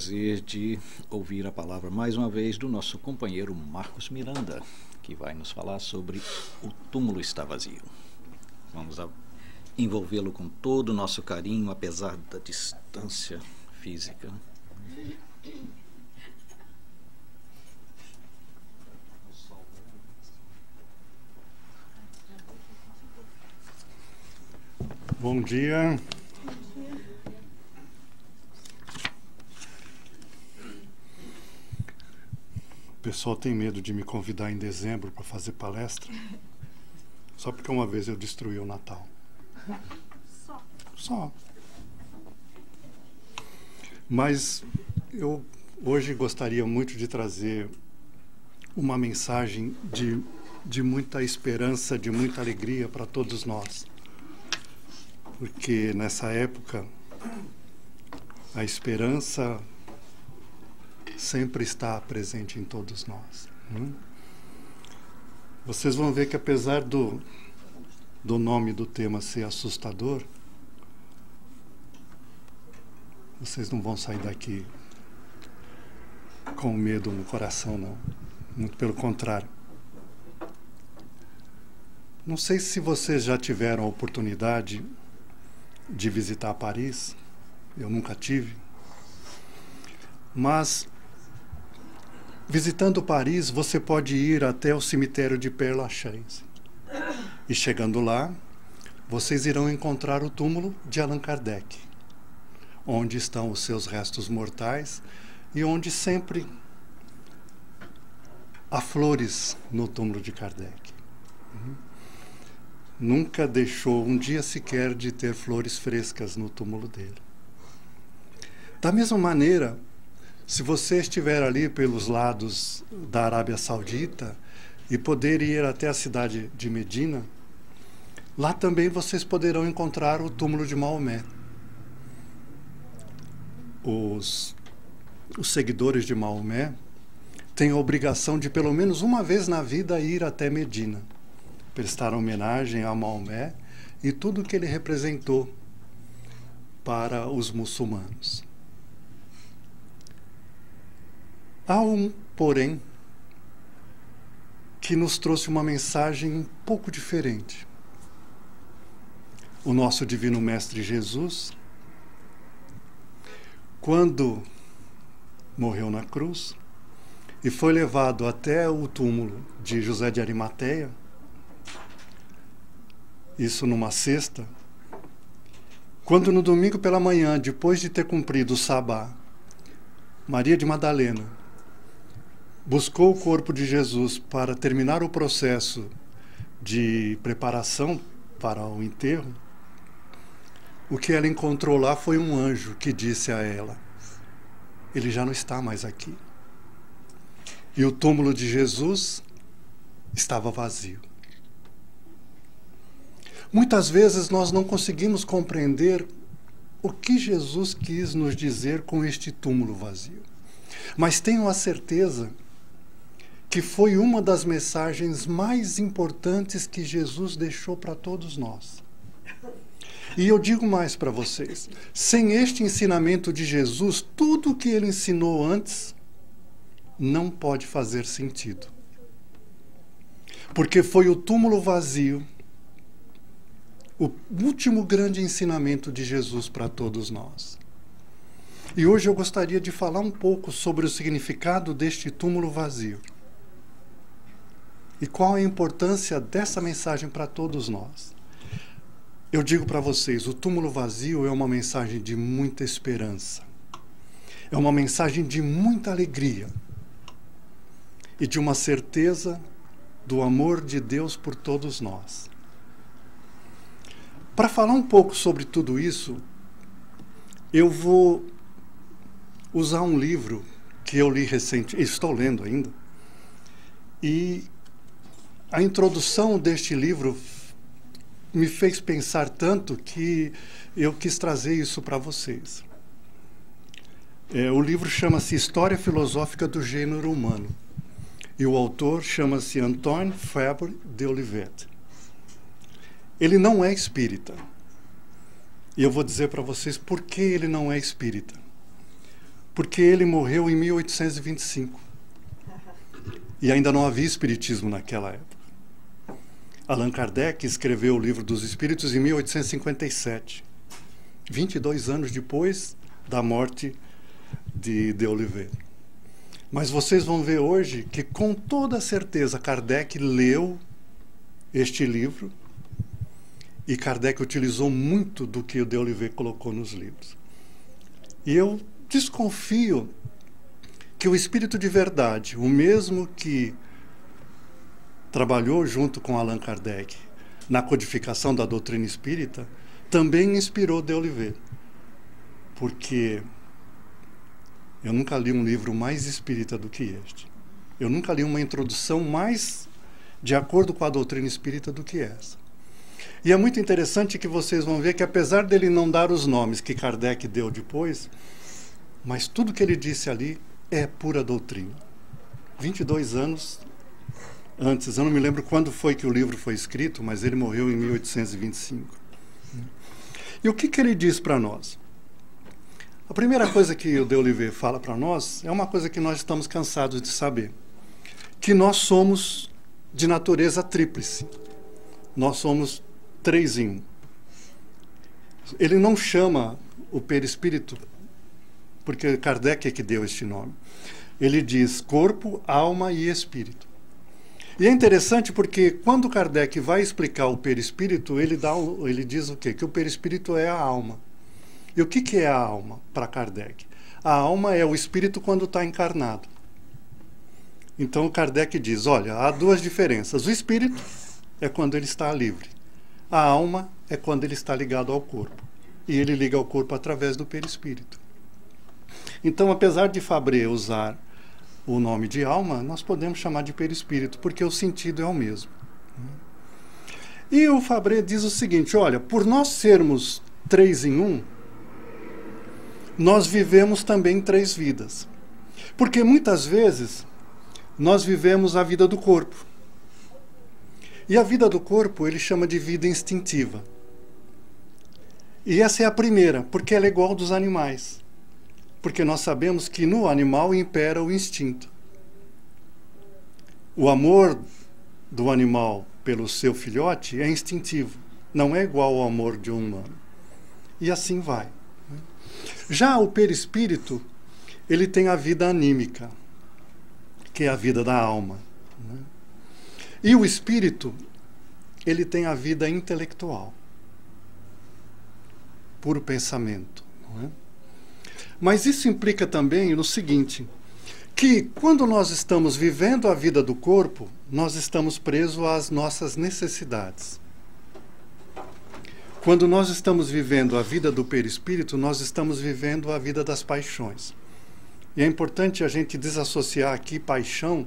prazer de ouvir a palavra mais uma vez do nosso companheiro Marcos Miranda, que vai nos falar sobre O Túmulo Está Vazio. Vamos envolvê-lo com todo o nosso carinho, apesar da distância física. Bom dia. O pessoal tem medo de me convidar em dezembro para fazer palestra, só porque uma vez eu destruí o Natal. Só. Mas eu hoje gostaria muito de trazer uma mensagem de muita esperança, de muita alegria para todos nós. Porque nessa época, a esperança sempre está presente em todos nós. Vocês vão ver que apesar do nome do tema ser assustador, vocês não vão sair daqui com medo no coração, não. Muito pelo contrário. Não sei se vocês já tiveram a oportunidade de visitar Paris. Eu nunca tive. Mas, visitando Paris, você pode ir até o cemitério de Père Lachaise. E chegando lá, vocês irão encontrar o túmulo de Allan Kardec, onde estão os seus restos mortais e onde sempre há flores no túmulo de Kardec. Nunca deixou um dia sequer de ter flores frescas no túmulo dele. Da mesma maneira, se você estiver ali pelos lados da Arábia Saudita e poder ir até a cidade de Medina, lá também vocês poderão encontrar o túmulo de Maomé. Os seguidores de Maomé têm a obrigação de, pelo menos uma vez na vida, ir até Medina, prestar homenagem a Maomé e tudo o que ele representou para os muçulmanos. Há um, porém, que nos trouxe uma mensagem um pouco diferente. O nosso Divino Mestre Jesus, quando morreu na cruz e foi levado até o túmulo de José de Arimateia, isso numa sexta, quando no domingo pela manhã, depois de ter cumprido o sabá, Maria de Madalena buscou o corpo de Jesus para terminar o processo de preparação para o enterro, o que ela encontrou lá foi um anjo que disse a ela: ele já não está mais aqui. E o túmulo de Jesus estava vazio. Muitas vezes nós não conseguimos compreender o que Jesus quis nos dizer com este túmulo vazio. Mas tenho a certeza que foi uma das mensagens mais importantes que Jesus deixou para todos nós. E eu digo mais para vocês, sem este ensinamento de Jesus, tudo o que ele ensinou antes não pode fazer sentido. Porque foi o túmulo vazio o último grande ensinamento de Jesus para todos nós. E hoje eu gostaria de falar um pouco sobre o significado deste túmulo vazio. E qual a importância dessa mensagem para todos nós. Eu digo para vocês, o túmulo vazio é uma mensagem de muita esperança. É uma mensagem de muita alegria. E de uma certeza do amor de Deus por todos nós. Para falar um pouco sobre tudo isso, eu vou usar um livro que eu li recentemente, estou lendo ainda, e a introdução deste livro me fez pensar tanto que eu quis trazer isso para vocês. O livro chama-se História Filosófica do Gênero Humano, e o autor chama-se Antoine Fabre de Olivet. Ele não é espírita. E eu vou dizer para vocês por que ele não é espírita. porque ele morreu em 1825. E ainda não havia espiritismo naquela época. Allan Kardec escreveu o Livro dos Espíritos em 1857, 22 anos depois da morte de Oliveira. Mas vocês vão ver hoje que, com toda certeza, Kardec leu este livro e Kardec utilizou muito do que o de Oliveira colocou nos livros. E eu desconfio que o Espírito de Verdade, o mesmo que trabalhou junto com Allan Kardec na codificação da doutrina espírita, também inspirou de Oliveira. Porque eu nunca li um livro mais espírita do que este. Eu nunca li uma introdução mais de acordo com a doutrina espírita do que essa. E é muito interessante que vocês vão ver que, apesar dele não dar os nomes que Kardec deu depois, mas tudo que ele disse ali é pura doutrina. 22 anos antes, eu não me lembro quando foi que o livro foi escrito, mas ele morreu em 1825. E o que ele diz para nós? A primeira coisa que o de Oliveira fala para nós é uma coisa que nós estamos cansados de saber, que nós somos de natureza tríplice. Nós somos 3 em 1. Ele não chama o perispírito, porque Kardec é que deu este nome. Ele diz corpo, alma e espírito. E é interessante porque quando Kardec vai explicar o perispírito, ele diz o quê? Que o perispírito é a alma. E o que é a alma para Kardec? A alma é o espírito quando está encarnado. Então Kardec diz, olha, há 2 diferenças. O espírito é quando ele está livre. A alma é quando ele está ligado ao corpo. E ele liga ao corpo através do perispírito. Então, apesar de Fabré usar o nome de alma, nós podemos chamar de perispírito, porque o sentido é o mesmo. E o Fabré diz o seguinte, olha, por nós sermos 3 em 1, nós vivemos também 3 vidas. Porque muitas vezes nós vivemos a vida do corpo. E a vida do corpo ele chama de vida instintiva. E essa é a primeira, porque ela é igual dos animais. Porque nós sabemos que no animal impera o instinto. O amor do animal pelo seu filhote é instintivo, não é igual ao amor de um humano. E assim vai. Já o perispírito, ele tem a vida anímica, que é a vida da alma. E o espírito, ele tem a vida intelectual, puro pensamento. Não é? Mas isso implica também no seguinte, que quando nós estamos vivendo a vida do corpo, nós estamos presos às nossas necessidades. Quando nós estamos vivendo a vida do perispírito, nós estamos vivendo a vida das paixões. E é importante a gente desassociar aqui paixão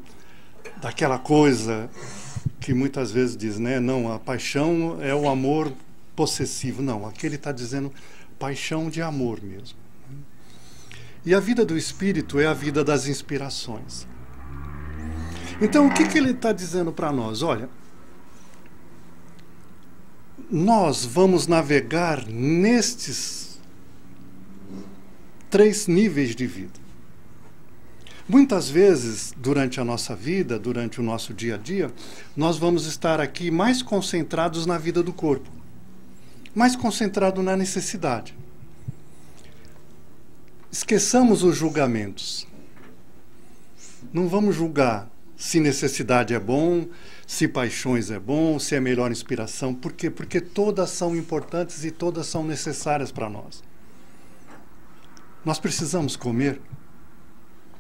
daquela coisa que muitas vezes diz, né? Não, a paixão é o amor possessivo. Não, aqui ele está dizendo paixão de amor mesmo. E a vida do espírito é a vida das inspirações. Então, o que ele está dizendo para nós? Olha, nós vamos navegar nestes 3 níveis de vida. Muitas vezes, durante a nossa vida, durante o nosso dia a dia, nós vamos estar aqui mais concentrados na vida do corpo, mais concentrados na necessidade. Esqueçamos os julgamentos. Não vamos julgar se necessidade é bom, se paixões é bom, se é melhor inspiração. Por quê? Porque todas são importantes e todas são necessárias para nós. Nós precisamos comer?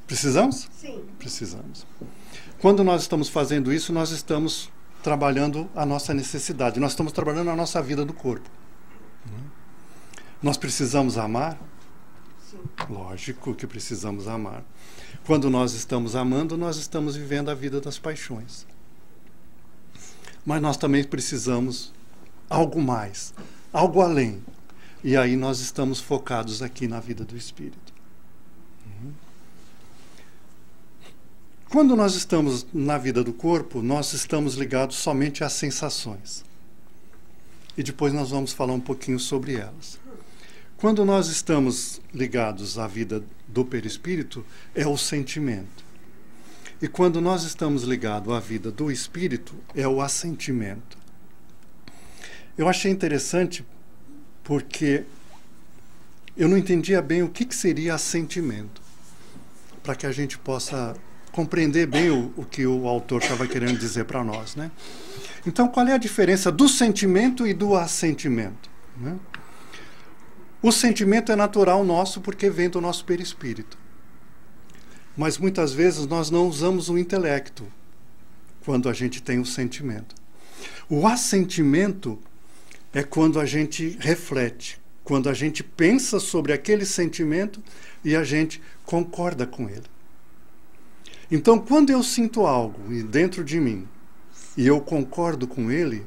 Precisamos? Sim. Precisamos. Quando nós estamos fazendo isso, nós estamos trabalhando a nossa necessidade. Nós estamos trabalhando a nossa vida do corpo. Nós precisamos amar? Sim. Lógico que precisamos amar. Quando nós estamos amando, nós estamos vivendo a vida das paixões. Mas nós também precisamos algo mais, algo além. E aí nós estamos focados aqui na vida do espírito. Quando nós estamos na vida do corpo, nós estamos ligados somente às sensações. E depois nós vamos falar um pouquinho sobre elas. Quando nós estamos ligados à vida do perispírito, é o sentimento. E quando nós estamos ligados à vida do espírito, é o assentimento. Eu achei interessante porque eu não entendia bem o que seria assentimento, para que a gente possa compreender bem o que o autor estava querendo dizer para nós, né? Então, qual é a diferença do sentimento e do assentimento, né? O sentimento é natural nosso porque vem do nosso perispírito. Mas muitas vezes nós não usamos o intelecto quando a gente tem o sentimento. O assentimento é quando a gente reflete, quando a gente pensa sobre aquele sentimento e a gente concorda com ele. Então, quando eu sinto algo dentro de mim e eu concordo com ele,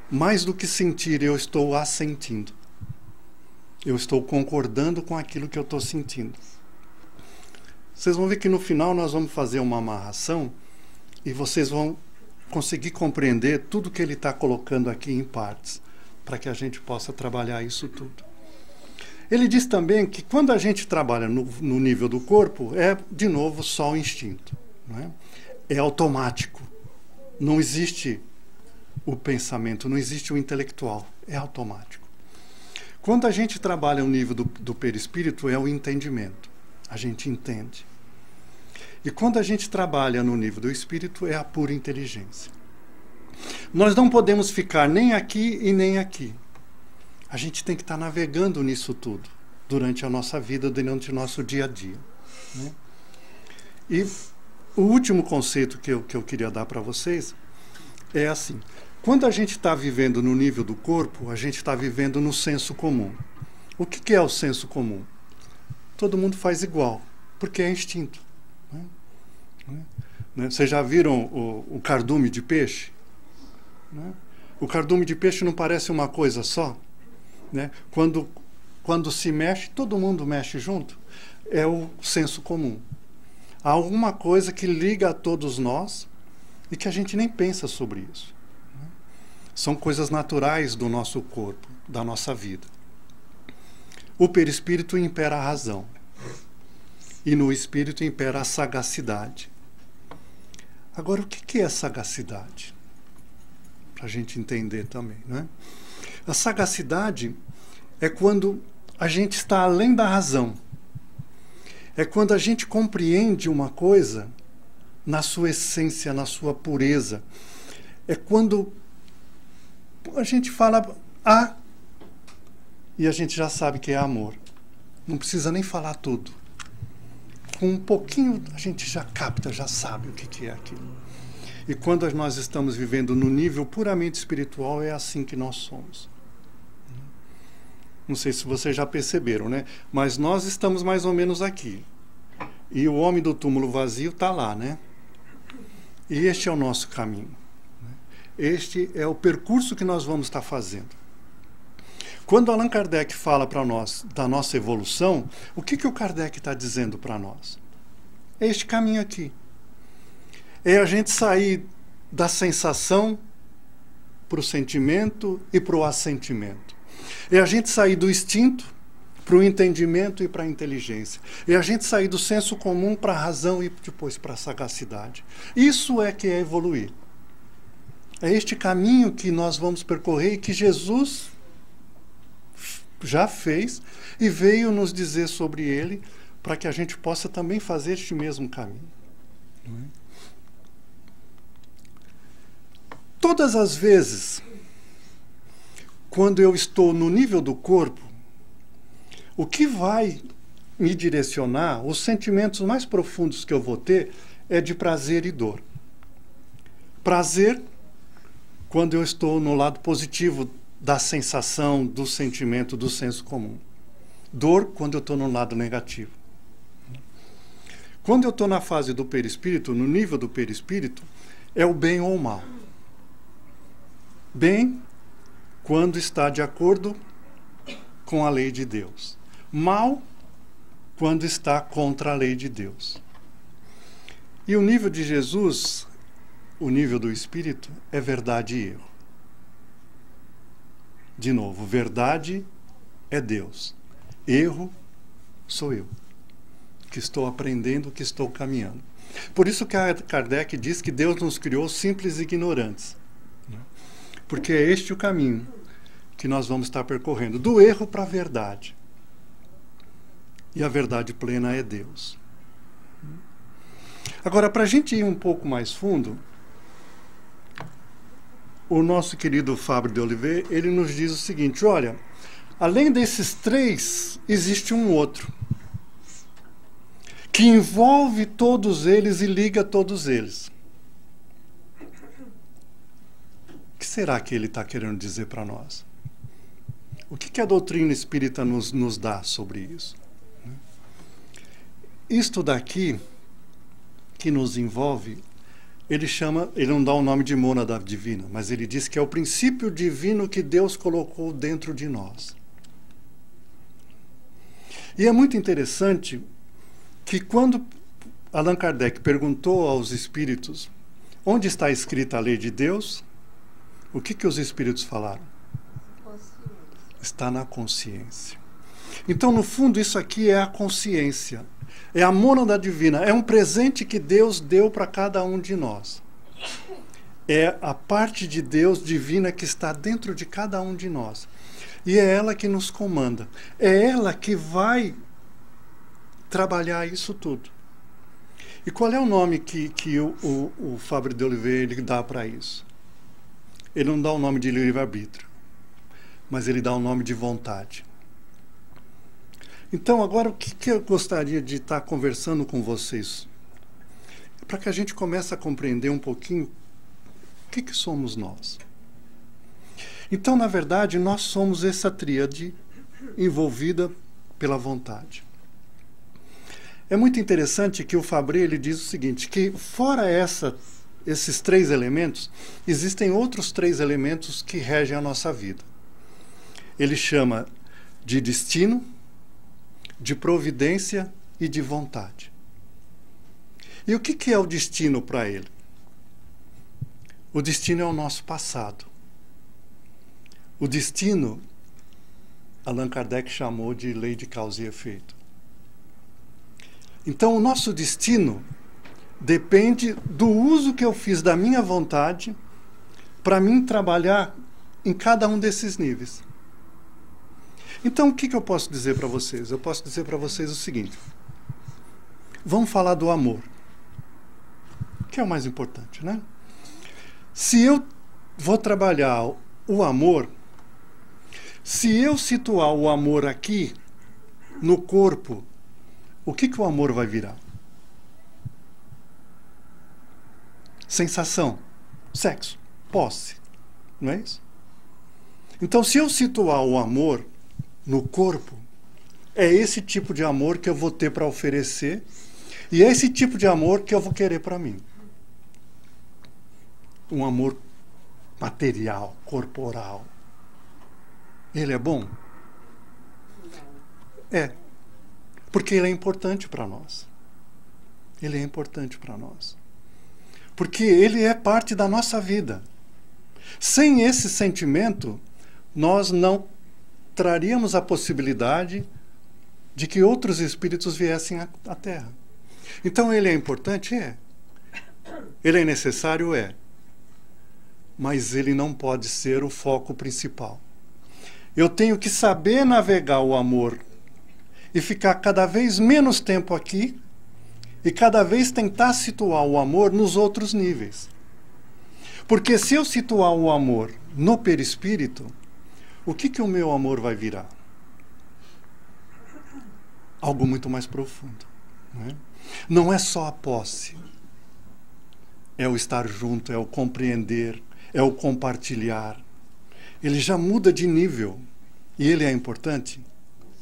mais do que sentir, eu estou assentindo. Eu estou concordando com aquilo que eu estou sentindo. Vocês vão ver que no final nós vamos fazer uma amarração e vocês vão conseguir compreender tudo que ele está colocando aqui em partes, para que a gente possa trabalhar isso tudo. Ele diz também que quando a gente trabalha no nível do corpo, é, de novo, só o instinto, né? É automático. Não existe o pensamento, não existe o intelectual, é automático. Quando a gente trabalha no nível do perispírito, é o entendimento. A gente entende. E quando a gente trabalha no nível do espírito, é a pura inteligência. Nós não podemos ficar nem aqui e nem aqui. A gente tem que estar navegando nisso tudo, durante a nossa vida, durante o nosso dia a dia, né? E o último conceito que eu queria dar para vocês é assim. Quando a gente está vivendo no nível do corpo, a gente está vivendo no senso comum. O que é o senso comum? Todo mundo faz igual, porque é instinto, né? Vocês já viram o cardume de peixe? Né? O cardume de peixe não parece uma coisa só? Né? Quando se mexe, todo mundo mexe junto. É o senso comum. Há alguma coisa que liga a todos nós e que a gente nem pensa sobre isso. São coisas naturais do nosso corpo, da nossa vida. O perispírito impera a razão. E no espírito impera a sagacidade. Agora, o que é sagacidade? Para a gente entender também, né? A sagacidade é quando a gente está além da razão. É quando a gente compreende uma coisa na sua essência, na sua pureza. É quando a gente fala A e a gente já sabe que é amor. Não precisa nem falar tudo. Com um pouquinho a gente já capta, já sabe o que é aquilo. E quando nós estamos vivendo no nível puramente espiritual, é assim que nós somos. Não sei se vocês já perceberam, né? Mas nós estamos mais ou menos aqui. E o homem do túmulo vazio está lá, né? E este é o nosso caminho. Este é o percurso que nós vamos estar fazendo. Quando Allan Kardec fala para nós da nossa evolução, o que o Kardec está dizendo para nós? É este caminho aqui. É a gente sair da sensação para o sentimento e para o assentimento. É a gente sair do instinto para o entendimento e para a inteligência. É a gente sair do senso comum para a razão e depois para a sagacidade. Isso é que é evoluir. É este caminho que nós vamos percorrer e que Jesus já fez e veio nos dizer sobre ele para que a gente possa também fazer este mesmo caminho. Não é? Todas as vezes, quando eu estou no nível do corpo, o que vai me direcionar, os sentimentos mais profundos que eu vou ter, é de prazer e dor. Prazer, quando eu estou no lado positivo da sensação, do sentimento, do senso comum. Dor, quando eu estou no lado negativo. Quando eu estou na fase do perispírito, no nível do perispírito, é o bem ou o mal. Bem, quando está de acordo com a lei de Deus. Mal, quando está contra a lei de Deus. E o nível de Jesus, o nível do Espírito, é verdade e erro. De novo, verdade é Deus. erro sou eu, que estou aprendendo, que estou caminhando. Por isso que Kardec diz que Deus nos criou simples e ignorantes. Porque é este o caminho que nós vamos estar percorrendo, do erro para a verdade. E a verdade plena é Deus. Agora, para a gente ir um pouco mais fundo, o nosso querido Fábio de Oliveira, ele nos diz o seguinte: olha, além desses três, existe um outro, que envolve todos eles e liga todos eles. O que será que ele está querendo dizer para nós? O que a doutrina espírita nos dá sobre isso? Isto daqui, que nos envolve, ele não dá o nome de mônada divina, mas ele diz que é o princípio divino que Deus colocou dentro de nós. E é muito interessante que quando Allan Kardec perguntou aos espíritos onde está escrita a lei de Deus, o que os espíritos falaram? Está na consciência. Então, no fundo, isso aqui é a consciência. É a mônada divina. É um presente que Deus deu para cada um de nós. É a parte de Deus divina que está dentro de cada um de nós. E é ela que nos comanda. É ela que vai trabalhar isso tudo. E qual é o nome que o Fábio de Oliveira ele dá para isso? Ele não dá o nome de livre-arbítrio, mas ele dá o nome de vontade. Então, agora, o que eu gostaria de estar conversando com vocês? Para que a gente comece a compreender um pouquinho o que somos nós. Então, na verdade, nós somos essa tríade envolvida pela vontade. É muito interessante que o Fabré ele diz o seguinte, que fora esses três elementos, existem outros três elementos que regem a nossa vida. Ele chama de destino, de providência e de vontade. E o que é o destino para ele? O destino é o nosso passado. O destino, Allan Kardec chamou de lei de causa e efeito. Então, o nosso destino depende do uso que eu fiz da minha vontade para mim trabalhar em cada um desses níveis. Então, o que eu posso dizer para vocês? Eu posso dizer para vocês o seguinte. Vamos falar do amor, que é o mais importante, né? Se eu vou trabalhar o amor, se eu situar o amor aqui, no corpo, o que o amor vai virar? Sensação, sexo, posse, não é isso? Então, se eu situar o amor no corpo, é esse tipo de amor que eu vou ter para oferecer e é esse tipo de amor que eu vou querer para mim. Um amor material, corporal. Ele é bom? É. Porque ele é importante para nós. Ele é importante para nós. Porque ele é parte da nossa vida. Sem esse sentimento, nós não traríamos a possibilidade de que outros espíritos viessem à Terra. Então ele é importante? É. Ele é necessário? É. Mas ele não pode ser o foco principal. Eu tenho que saber navegar o amor e ficar cada vez menos tempo aqui e cada vez tentar situar o amor nos outros níveis. Porque se eu situar o amor no perispírito, o que o meu amor vai virar? Algo muito mais profundo. Não é só a posse. É o estar junto, é o compreender, é o compartilhar. Ele já muda de nível. E ele é importante?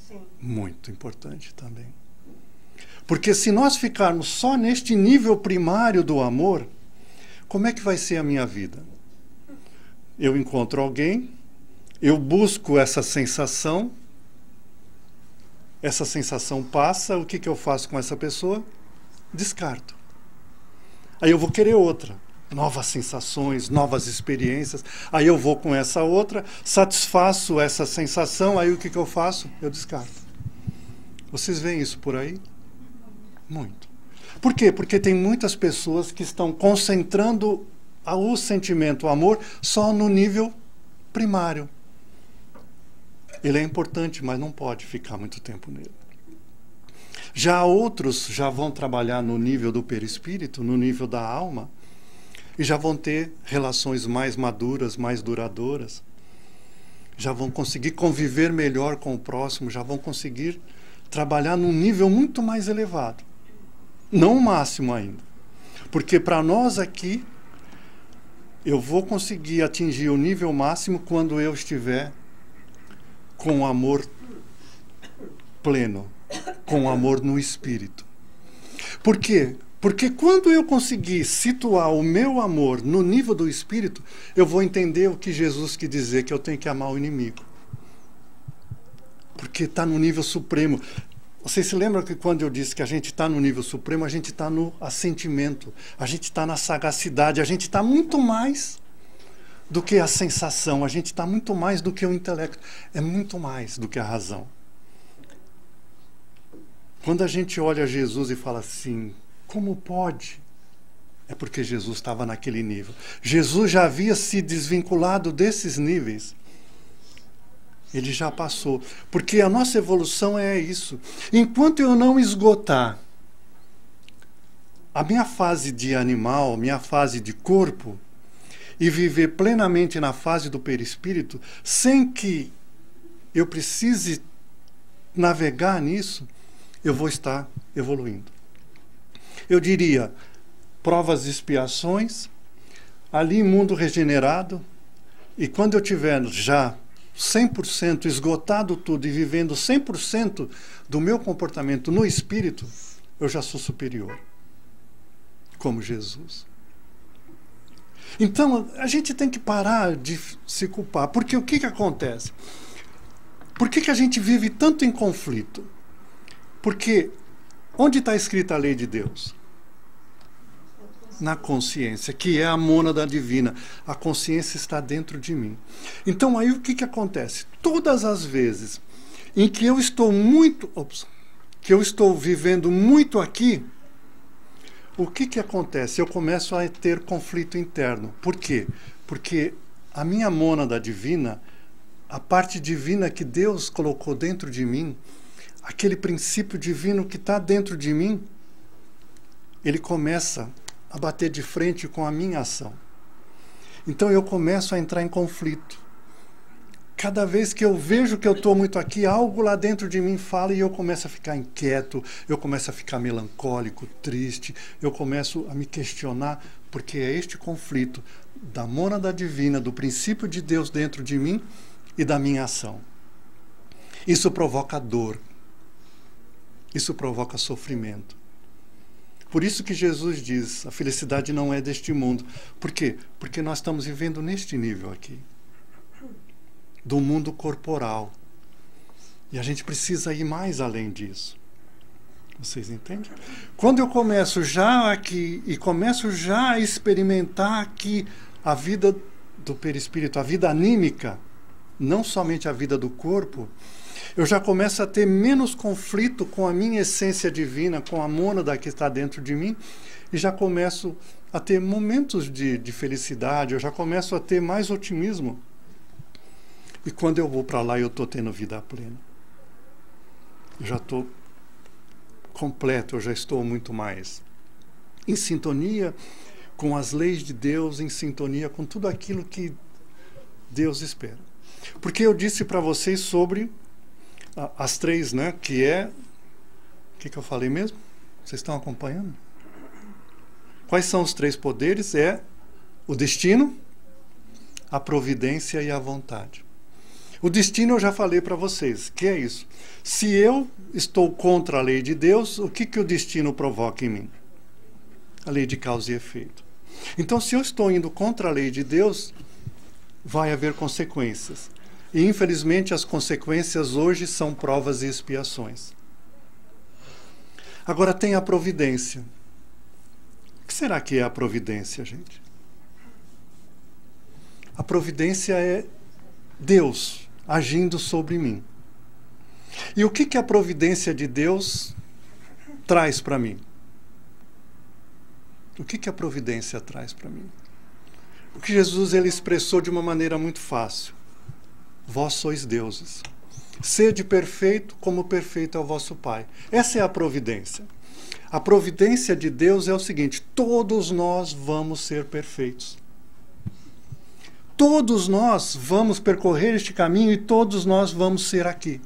Sim. Muito importante também. Porque se nós ficarmos só neste nível primário do amor, como é que vai ser a minha vida? Eu encontro alguém, eu busco essa sensação passa, o que eu faço com essa pessoa? Descarto. Aí eu vou querer outra. Novas sensações, novas experiências. Aí eu vou com essa outra, satisfaço essa sensação, aí o que eu faço? Eu descarto. Vocês veem isso por aí? Muito. Por quê? Porque tem muitas pessoas que estão concentrando o sentimento, o amor, só no nível primário. Ele é importante, mas não pode ficar muito tempo nele. Já outros já vão trabalhar no nível do perispírito, no nível da alma, e já vão ter relações mais maduras, mais duradouras. Já vão conseguir conviver melhor com o próximo, já vão conseguir trabalhar num nível muito mais elevado. Não o máximo ainda. Porque para nós aqui, eu vou conseguir atingir o nível máximo quando eu estiver com o amor pleno, com o amor no espírito. Por quê? Porque quando eu conseguir situar o meu amor no nível do espírito, eu vou entender o que Jesus quis dizer, que eu tenho que amar o inimigo. Porque está no nível supremo. Vocês se lembram que quando eu disse que a gente está no nível supremo, a gente está no assentimento, a gente está na sagacidade, a gente está muito mais do que a sensação, a gente está muito mais do que o intelecto, é muito mais do que a razão. Quando a gente olha Jesus e fala assim, como pode? É porque Jesus estava naquele nível. Jesus já havia se desvinculado desses níveis. Ele já passou. Porque a nossa evolução é isso. Enquanto eu não esgotar a minha fase de animal, minha fase de corpo, e viver plenamente na fase do perispírito, sem que eu precise navegar nisso, eu vou estar evoluindo. Eu diria, provas e expiações, ali mundo regenerado, e quando eu tiver já 100% esgotado tudo e vivendo 100% do meu comportamento no espírito, eu já sou superior, como Jesus. Então, a gente tem que parar de se culpar, porque o que acontece? Por que a gente vive tanto em conflito? Porque onde está escrita a lei de Deus? Na consciência, que é a mônada divina. A consciência está dentro de mim. Então, aí o que acontece? Todas as vezes em que eu estou vivendo muito aqui, o que acontece? Eu começo a ter conflito interno. Por quê? Porque a minha mônada divina, a parte divina que Deus colocou dentro de mim, aquele princípio divino que está dentro de mim, ele começa a bater de frente com a minha ação. Então eu começo a entrar em conflito. Cada vez que eu vejo que eu estou muito aqui, algo lá dentro de mim fala e eu começo a ficar inquieto, eu começo a ficar melancólico, triste, eu começo a me questionar, porque é este conflito da mônada divina, do princípio de Deus dentro de mim e da minha ação. Isso provoca dor. Isso provoca sofrimento. Por isso que Jesus diz, a felicidade não é deste mundo. Por quê? Porque nós estamos vivendo neste nível aqui, do mundo corporal. E a gente precisa ir mais além disso. Vocês entendem? Quando eu começo já aqui, e começo já a experimentar aqui a vida do perispírito, a vida anímica, não somente a vida do corpo, eu já começo a ter menos conflito com a minha essência divina, com a mônada que está dentro de mim, e já começo a ter momentos de felicidade, eu já começo a ter mais otimismo. E quando eu vou para lá, eu estou tendo vida plena. Eu já estou completo, eu já estou muito mais em sintonia com as leis de Deus, em sintonia com tudo aquilo que Deus espera. Porque eu disse para vocês sobre as três, né? Que é... O que eu falei mesmo? Vocês estão acompanhando? Quais são os três poderes? É o destino, a providência e a vontade. O destino eu já falei para vocês, que é isso. Se eu estou contra a lei de Deus, o que o destino provoca em mim? A lei de causa e efeito. Então, se eu estou indo contra a lei de Deus, vai haver consequências. E, infelizmente, as consequências hoje são provas e expiações. Agora tem a providência. O que será que é a providência, gente? A providência é Deus agindo sobre mim. E o que a providência de Deus traz para mim? O que a providência traz para mim? O que Jesus ele expressou de uma maneira muito fácil. Vós sois deuses. Sede perfeito como perfeito é o vosso Pai. Essa é a providência. A providência de Deus é o seguinte: todos nós vamos ser perfeitos. Todos nós vamos percorrer este caminho e todos nós vamos ser aqui.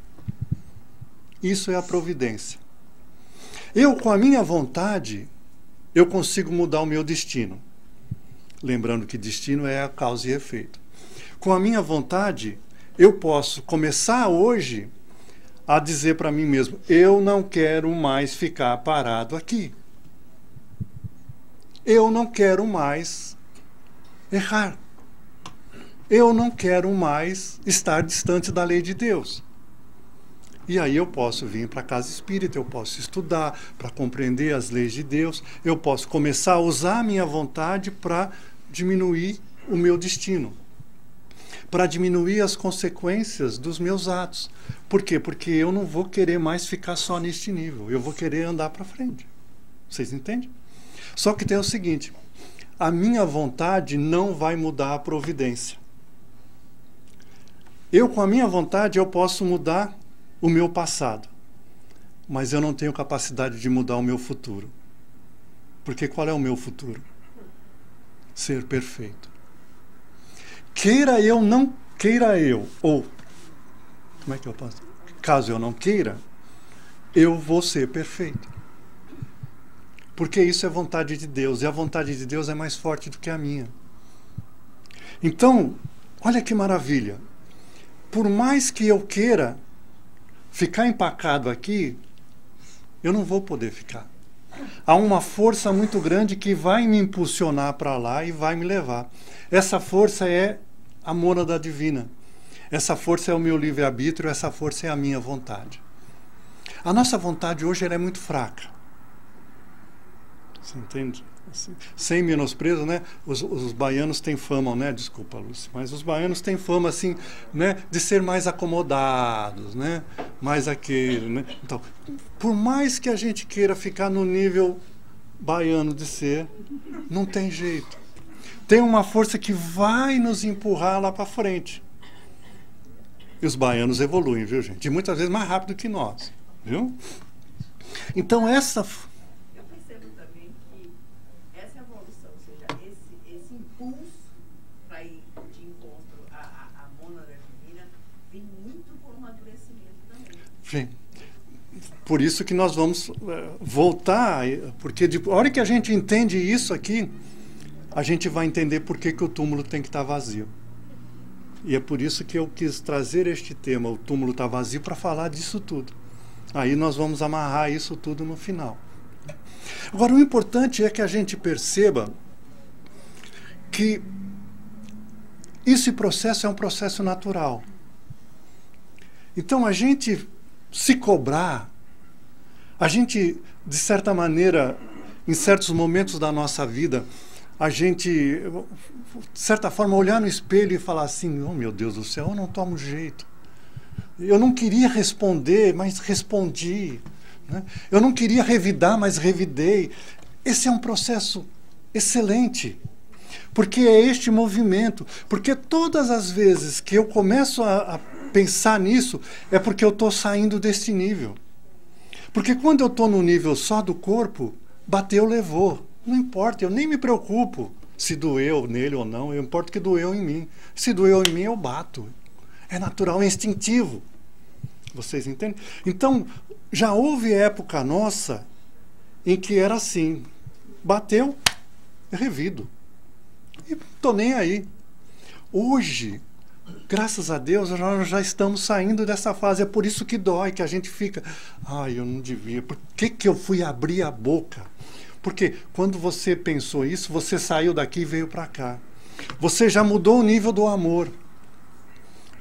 Isso é a providência. Eu, com a minha vontade, eu consigo mudar o meu destino. Lembrando que destino é a causa e efeito. Com a minha vontade, eu posso começar hoje a dizer para mim mesmo: eu não quero mais ficar parado aqui. Eu não quero mais errar. Eu não quero mais estar distante da lei de Deus. E aí eu posso vir para a casa espírita, eu posso estudar para compreender as leis de Deus, eu posso começar a usar a minha vontade para diminuir o meu destino, para diminuir as consequências dos meus atos. Por quê? Porque eu não vou querer mais ficar só neste nível, eu vou querer andar para frente. Vocês entendem? Só que tem o seguinte: a minha vontade não vai mudar a providência. Eu, com a minha vontade, eu posso mudar o meu passado, mas eu não tenho capacidade de mudar o meu futuro. Porque qual é o meu futuro? Ser perfeito. Queira eu, não queira eu, ou, como é que eu posso? Caso eu não queira, eu vou ser perfeito. Porque isso é vontade de Deus, e a vontade de Deus é mais forte do que a minha. Então, olha que maravilha. Por mais que eu queira ficar empacado aqui, eu não vou poder ficar. Há uma força muito grande que vai me impulsionar para lá e vai me levar. Essa força é a mônada divina. Essa força é o meu livre-arbítrio, essa força é a minha vontade. A nossa vontade hoje ela é muito fraca. Você entende? Assim, sem menosprezo, né? Os baianos têm fama, né? Desculpa, Lúcia, mas os baianos têm fama, assim, né? De ser mais acomodados, né? Mais aquele, né? Então, por mais que a gente queira ficar no nível baiano de ser, não tem jeito. Tem uma força que vai nos empurrar lá para frente. E os baianos evoluem, viu, gente? E muitas vezes mais rápido que nós, viu? Então, essa... Por isso que nós vamos voltar, porque a hora que a gente entende isso aqui, a gente vai entender por que o túmulo tem que estar vazio. E é por isso que eu quis trazer este tema, o túmulo está vazio, para falar disso tudo. Aí nós vamos amarrar isso tudo no final. Agora, o importante é que a gente perceba que esse processo é um processo natural. Então, a gente se cobrar, a gente, de certa maneira, em certos momentos da nossa vida, a gente, de certa forma, olhar no espelho e falar assim: oh, meu Deus do céu, eu não tomo jeito. Eu não queria responder, mas respondi. Né? Eu não queria revidar, mas revidei. Esse é um processo excelente, porque é este movimento. Porque todas as vezes que eu começo a pensar nisso, é porque eu estou saindo desse nível. Porque quando eu estou no nível só do corpo, bateu, levou. Não importa, eu nem me preocupo se doeu nele ou não, eu importo que doeu em mim. Se doeu em mim, eu bato. É natural, é instintivo. Vocês entendem? Então, já houve época nossa em que era assim: bateu, revido. E estou nem aí. Hoje, graças a Deus, nós já estamos saindo dessa fase. É por isso que dói, que a gente fica: ai, eu não devia. Por que eu fui abrir a boca? Porque quando você pensou isso, você saiu daqui e veio para cá. Você já mudou o nível do amor.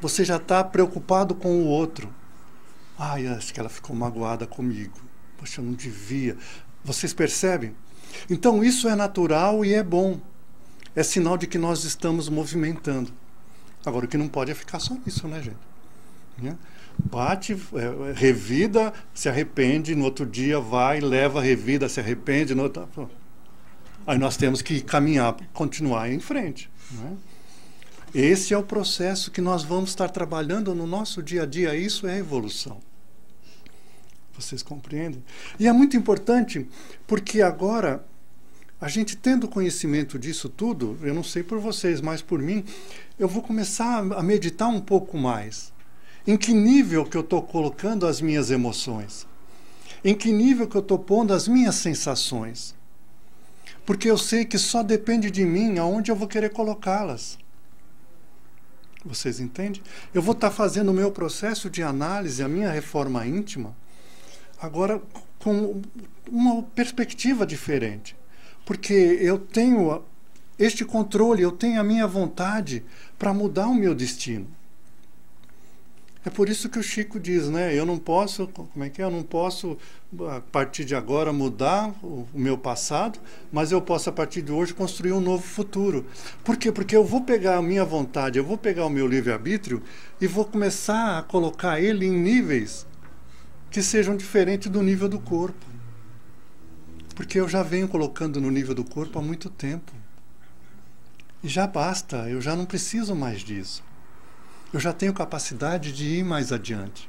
Você já está preocupado com o outro. Ai, acho que ela ficou magoada comigo. Poxa, eu não devia. Vocês percebem? Então, isso é natural e é bom. É sinal de que nós estamos movimentando. Agora, o que não pode é ficar só nisso, né, gente? bate, revida, se arrepende, no outro dia vai, leva, revida, se arrepende, no outro... Aí nós temos que caminhar, continuar em frente, né? Esse é o processo que nós vamos estar trabalhando no nosso dia a dia. Isso é evolução. Vocês compreendem? E é muito importante, porque agora, a gente tendo conhecimento disso tudo, eu não sei por vocês, mas por mim, eu vou começar a meditar um pouco mais. Em que nível que eu estou colocando as minhas emoções? Em que nível que eu estou pondo as minhas sensações? Porque eu sei que só depende de mim aonde eu vou querer colocá-las. Vocês entendem? Eu vou estar fazendo o meu processo de análise, a minha reforma íntima, agora com uma perspectiva diferente. Porque eu tenho este controle, eu tenho a minha vontade para mudar o meu destino. É por isso que o Chico diz, né? Eu não posso, como é que é? Eu não posso, a partir de agora, mudar o meu passado, mas eu posso, a partir de hoje, construir um novo futuro. Por quê? Porque eu vou pegar a minha vontade, eu vou pegar o meu livre-arbítrio e vou começar a colocar ele em níveis que sejam diferentes do nível do corpo. Porque eu já venho colocando no nível do corpo há muito tempo. E já basta, eu já não preciso mais disso. Eu já tenho capacidade de ir mais adiante.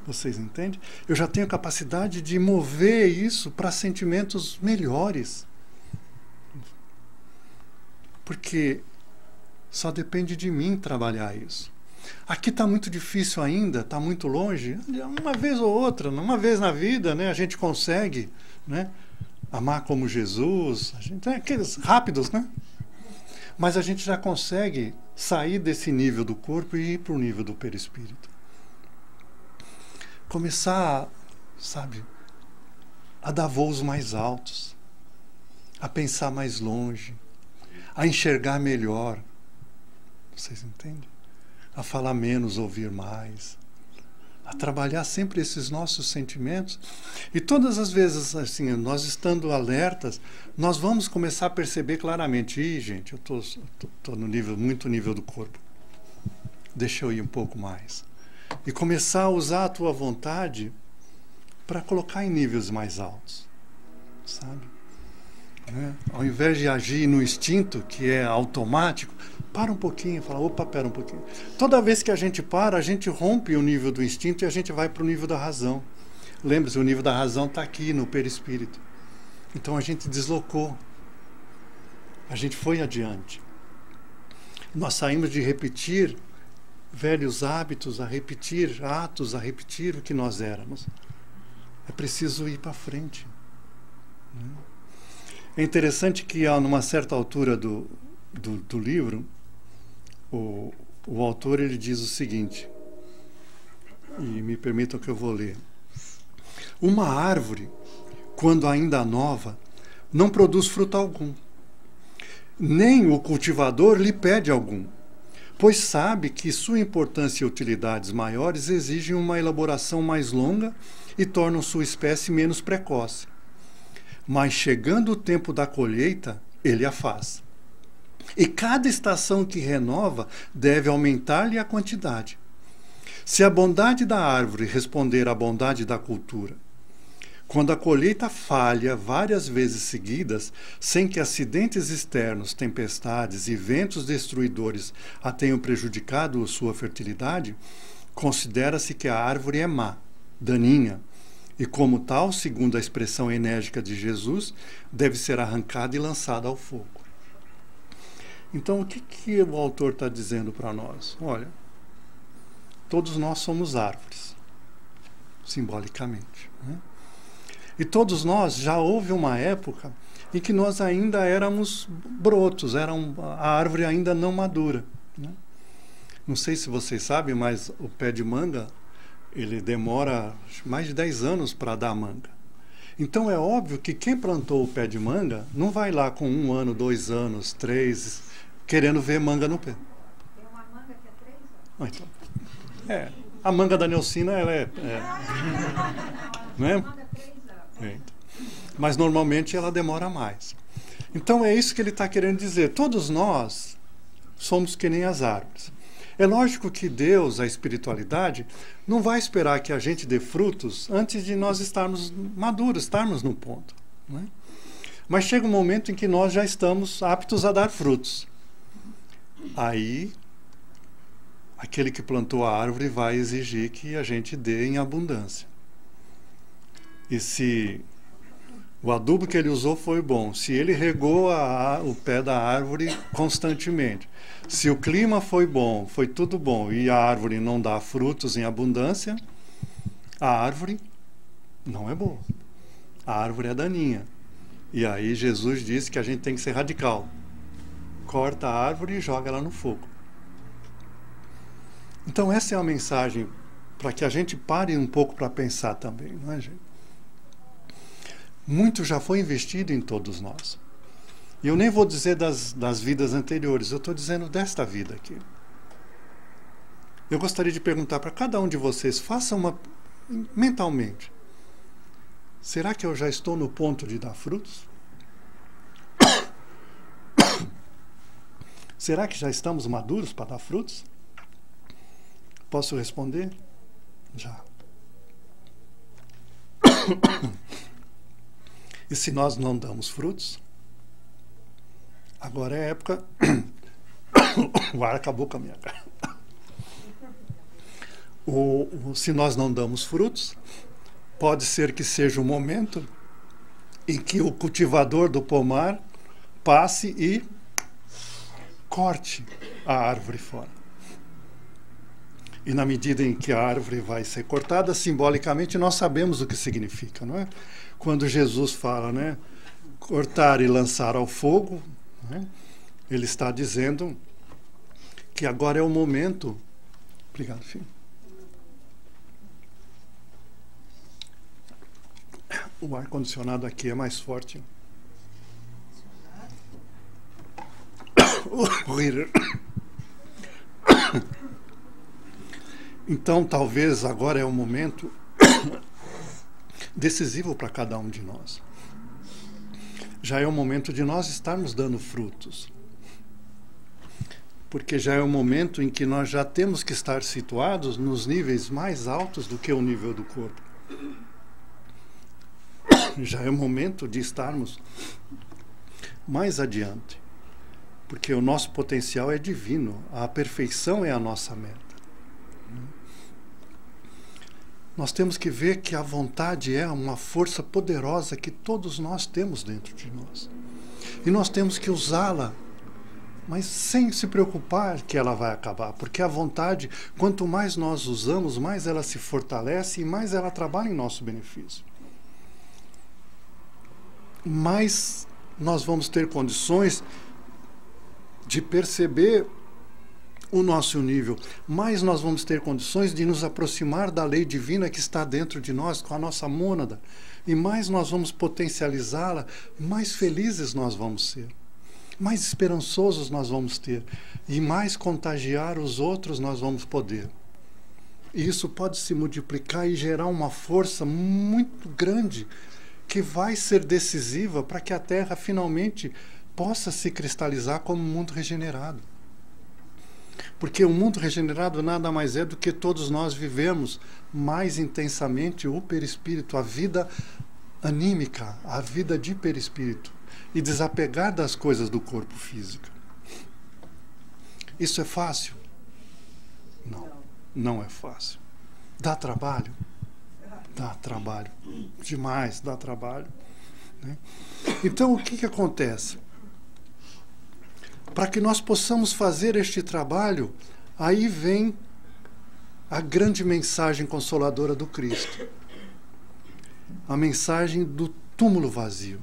Vocês entendem? Eu já tenho capacidade de mover isso para sentimentos melhores. Porque só depende de mim trabalhar isso. Aqui está muito difícil ainda, está muito longe. Uma vez ou outra, uma vez na vida, né, a gente consegue, né, amar como Jesus. A gente, aqueles rápidos, né? Mas a gente já consegue sair desse nível do corpo e ir para o nível do perispírito. Começar, sabe, a dar voos mais altos, a pensar mais longe, a enxergar melhor. Vocês entendem? A falar menos, ouvir mais. A trabalhar sempre esses nossos sentimentos. E todas as vezes, assim, nós estando alertas, nós vamos começar a perceber claramente, gente, eu estou no nível, muito nível do corpo. Deixa eu ir um pouco mais. E começar a usar a tua vontade para colocar em níveis mais altos. Sabe? Né? Ao invés de agir no instinto, que é automático, para um pouquinho e fala, opa, pera um pouquinho. Toda vez que a gente para, a gente rompe o nível do instinto e a gente vai para o nível da razão. Lembre-se, o nível da razão está aqui no perispírito. Então a gente deslocou. A gente foi adiante. Nós saímos de repetir velhos hábitos, a repetir atos, a repetir o que nós éramos. É preciso ir para frente. É interessante que, numa certa altura do livro, o autor ele diz o seguinte, e me permitam que eu vou ler. Uma árvore, quando ainda nova, não produz fruto algum. Nem o cultivador lhe pede algum, pois sabe que sua importância e utilidades maiores exigem uma elaboração mais longa e tornam sua espécie menos precoce. Mas chegando o tempo da colheita, ele a faz. E cada estação que renova deve aumentar-lhe a quantidade. Se a bondade da árvore responder à bondade da cultura, quando a colheita falha várias vezes seguidas, sem que acidentes externos, tempestades e ventos destruidores a tenham prejudicado sua fertilidade, considera-se que a árvore é má, daninha, e como tal, segundo a expressão enérgica de Jesus, deve ser arrancada e lançada ao fogo. Então, o que o autor está dizendo para nós? Olha, todos nós somos árvores, simbolicamente, né? E todos nós, já houve uma época em que nós ainda éramos brotos, a árvore ainda não madura, né? Não sei se vocês sabem, mas o pé de manga, ele demora mais de 10 anos para dar manga. Então é óbvio que quem plantou o pé de manga não vai lá com 1 ano, 2 anos, 3, querendo ver manga no pé. Tem uma manga que é 3 anos. Então, a manga da Neucina, ela não é? Mas normalmente ela demora mais. Então é isso que ele está querendo dizer. Todos nós somos que nem as árvores. É lógico que Deus, a espiritualidade, não vai esperar que a gente dê frutos antes de nós estarmos maduros, estarmos no ponto. Não é? Mas chega um momento em que nós já estamos aptos a dar frutos. Aí, aquele que plantou a árvore vai exigir que a gente dê em abundância. E se o adubo que ele usou foi bom, se ele regou o pé da árvore constantemente, se o clima foi bom, foi tudo bom, e a árvore não dá frutos em abundância, a árvore não é boa. A árvore é daninha. E aí Jesus disse que a gente tem que ser radical. Corta a árvore e joga ela no fogo. Então essa é a mensagem para que a gente pare um pouco para pensar também, não é, gente? Muito já foi investido em todos nós. E eu nem vou dizer das vidas anteriores, eu estou dizendo desta vida aqui. Eu gostaria de perguntar para cada um de vocês, faça uma mentalmente. Será que eu já estou no ponto de dar frutos? Será que já estamos maduros para dar frutos? Posso responder? Já. E se nós não damos frutos? Agora é época... O ar acabou com a minha cara. Se nós não damos frutos, pode ser que seja o momento em que o cultivador do pomar passe e corte a árvore fora. E na medida em que a árvore vai ser cortada, simbolicamente nós sabemos o que significa, não é? Quando Jesus fala, né, cortar e lançar ao fogo, né, ele está dizendo que agora é o momento... Obrigado, filho. O ar-condicionado aqui é mais forte. Então, talvez agora é o momento decisivo para cada um de nós. Já é o momento de nós estarmos dando frutos. Porque já é o momento em que nós já temos que estar situados nos níveis mais altos do que o nível do corpo. Já é o momento de estarmos mais adiante. Porque o nosso potencial é divino. A perfeição é a nossa meta. Nós temos que ver que a vontade é uma força poderosa que todos nós temos dentro de nós. E nós temos que usá-la, mas sem se preocupar que ela vai acabar. Porque a vontade, quanto mais nós usamos, mais ela se fortalece e mais ela trabalha em nosso benefício. Mais nós vamos ter condições de perceber o nosso nível, mais nós vamos ter condições de nos aproximar da lei divina que está dentro de nós, com a nossa mônada, e mais nós vamos potencializá-la, mais felizes nós vamos ser, mais esperançosos nós vamos ter, e mais contagiar os outros nós vamos poder. E isso pode se multiplicar e gerar uma força muito grande, que vai ser decisiva para que a Terra finalmente possa se cristalizar como um mundo regenerado. Porque o mundo regenerado nada mais é do que todos nós vivemos mais intensamente o perispírito, a vida anímica, a vida de perispírito, e desapegar das coisas do corpo físico. Isso é fácil? Não, não é fácil. Dá trabalho? Dá trabalho. Demais dá trabalho. Né? Então, o que acontece? Para que nós possamos fazer este trabalho, aí vem a grande mensagem consoladora do Cristo. A mensagem do túmulo vazio.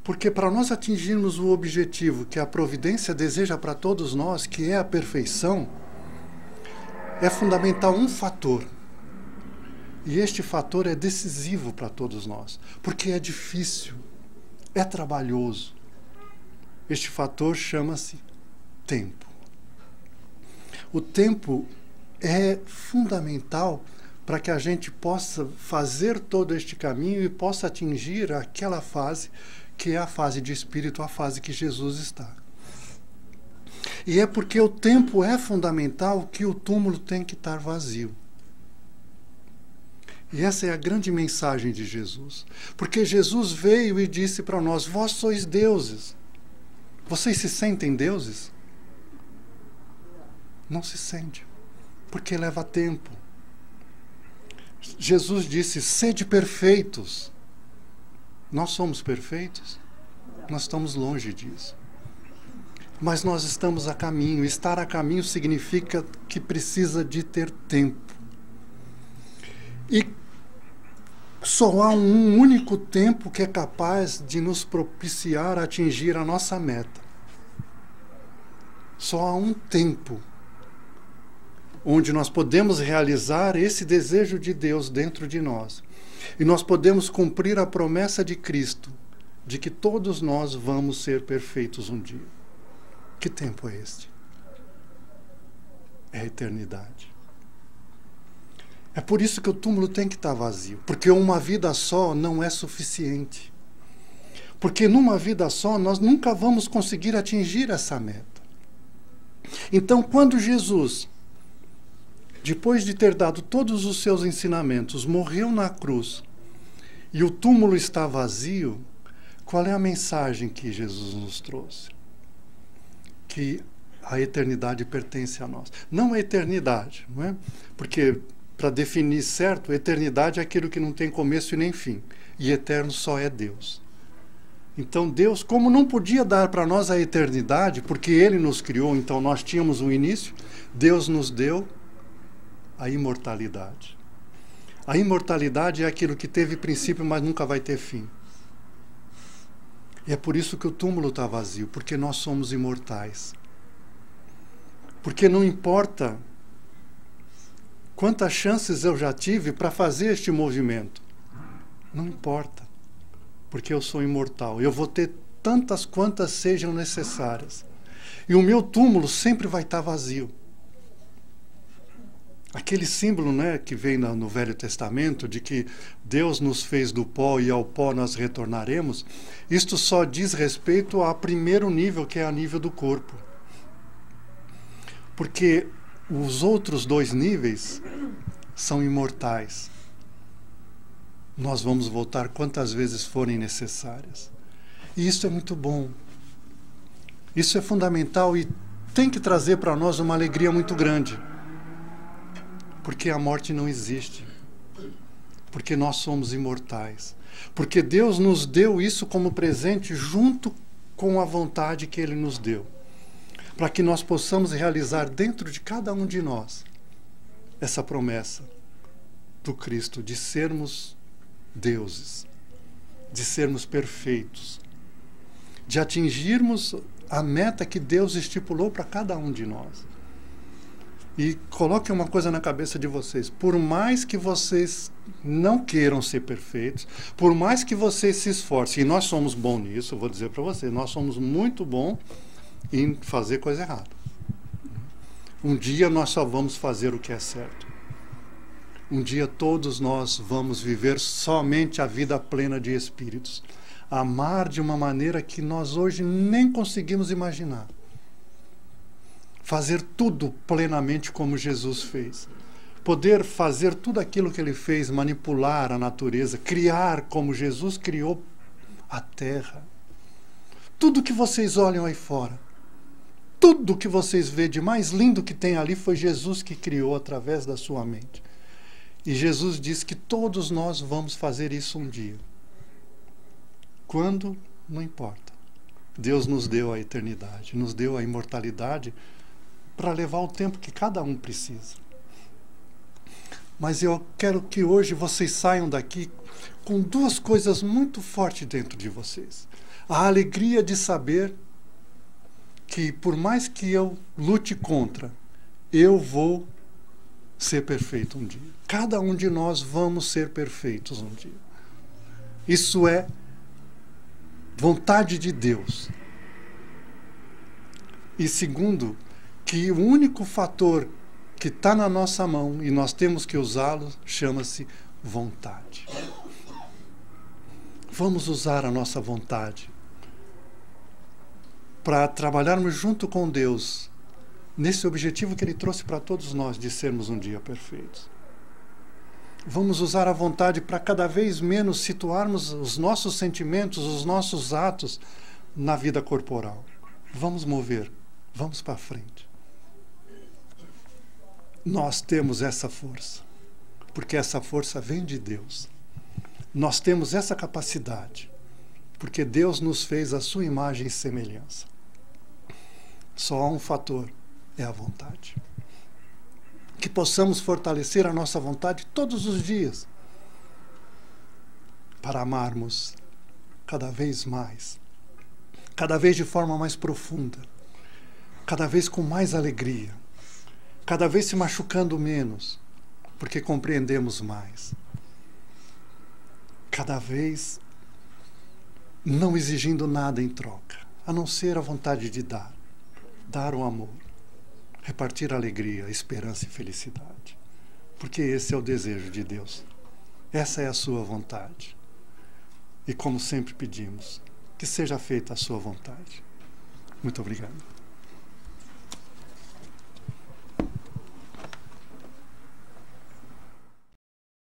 Porque para nós atingirmos o objetivo que a providência deseja para todos nós, que é a perfeição, é fundamental um fator. E este fator é decisivo para todos nós, porque é difícil, é trabalhoso. Este fator chama-se tempo. O tempo é fundamental para que a gente possa fazer todo este caminho e possa atingir aquela fase que é a fase de espírito, a fase que Jesus está. E é porque o tempo é fundamental que o túmulo tem que estar vazio. E essa é a grande mensagem de Jesus. Porque Jesus veio e disse para nós: vós sois deuses. Vocês se sentem deuses? Não se sente. Porque leva tempo. Jesus disse: sede perfeitos. Nós somos perfeitos? Nós estamos longe disso. Mas nós estamos a caminho. Estar a caminho significa que precisa de ter tempo. E só há um único tempo que é capaz de nos propiciar a atingir a nossa meta. Só há um tempo onde nós podemos realizar esse desejo de Deus dentro de nós. E nós podemos cumprir a promessa de Cristo de que todos nós vamos ser perfeitos um dia. Que tempo é este? É a eternidade. É por isso que o túmulo tem que estar vazio. Porque uma vida só não é suficiente. Porque numa vida só nós nunca vamos conseguir atingir essa meta. Então, quando Jesus, depois de ter dado todos os seus ensinamentos, morreu na cruz e o túmulo está vazio, qual é a mensagem que Jesus nos trouxe? Que a eternidade pertence a nós. Não a eternidade, não é? Porque, para definir certo, eternidade é aquilo que não tem começo e nem fim. E eterno só é Deus. Então Deus, como não podia dar para nós a eternidade, porque Ele nos criou, então nós tínhamos um início, Deus nos deu a imortalidade. A imortalidade é aquilo que teve princípio, mas nunca vai ter fim. E é por isso que o túmulo está vazio, porque nós somos imortais. Porque não importa quantas chances eu já tive para fazer este movimento. Não importa, porque eu sou imortal. Eu vou ter tantas quantas sejam necessárias. E o meu túmulo sempre vai estar vazio. Aquele símbolo, né, que vem no Velho Testamento, de que Deus nos fez do pó e ao pó nós retornaremos, isto só diz respeito ao primeiro nível, que é a nível do corpo. Porque os outros dois níveis são imortais. Nós vamos voltar quantas vezes forem necessárias. E isso é muito bom. Isso é fundamental e tem que trazer para nós uma alegria muito grande. Porque a morte não existe. Porque nós somos imortais. Porque Deus nos deu isso como presente junto com a vontade que Ele nos deu. Para que nós possamos realizar dentro de cada um de nós essa promessa do Cristo de sermos deuses, de sermos perfeitos, de atingirmos a meta que Deus estipulou para cada um de nós. E coloquem uma coisa na cabeça de vocês: por mais que vocês não queiram ser perfeitos, por mais que vocês se esforcem, e nós somos bons nisso, eu vou dizer para vocês, nós somos muito bons em fazer coisa errada. Um dia nós só vamos fazer o que é certo. Um dia todos nós vamos viver somente a vida plena de espíritos. Amar de uma maneira que nós hoje nem conseguimos imaginar. Fazer tudo plenamente como Jesus fez. Poder fazer tudo aquilo que Ele fez, manipular a natureza, criar como Jesus criou a terra. Tudo que vocês olham aí fora, tudo que vocês vêem de mais lindo que tem ali foi Jesus que criou através da sua mente. E Jesus diz que todos nós vamos fazer isso um dia. Quando? Não importa. Deus nos deu a eternidade, nos deu a imortalidade para levar o tempo que cada um precisa. Mas eu quero que hoje vocês saiam daqui com duas coisas muito fortes dentro de vocês. A alegria de saber que, por mais que eu lute contra, eu vou ser perfeito um dia. Cada um de nós vamos ser perfeitos um dia. Isso é vontade de Deus. E segundo, que o único fator que está na nossa mão e nós temos que usá-lo chama-se vontade. Vamos usar a nossa vontade para trabalharmos junto com Deus nesse objetivo que Ele trouxe para todos nós de sermos um dia perfeitos. Vamos usar a vontade para cada vez menos situarmos os nossos sentimentos, os nossos atos na vida corporal. Vamos mover, vamos para frente. Nós temos essa força, porque essa força vem de Deus. Nós temos essa capacidade, porque Deus nos fez a sua imagem e semelhança. Só há um fator, é a vontade. Que possamos fortalecer a nossa vontade todos os dias, para amarmos cada vez mais, cada vez de forma mais profunda, cada vez com mais alegria, cada vez se machucando menos, porque compreendemos mais. Cada vez não exigindo nada em troca, a não ser a vontade de dar o amor, repartir a alegria, a esperança e felicidade. Porque esse é o desejo de Deus. Essa é a sua vontade. E como sempre pedimos, que seja feita a sua vontade. Muito obrigado.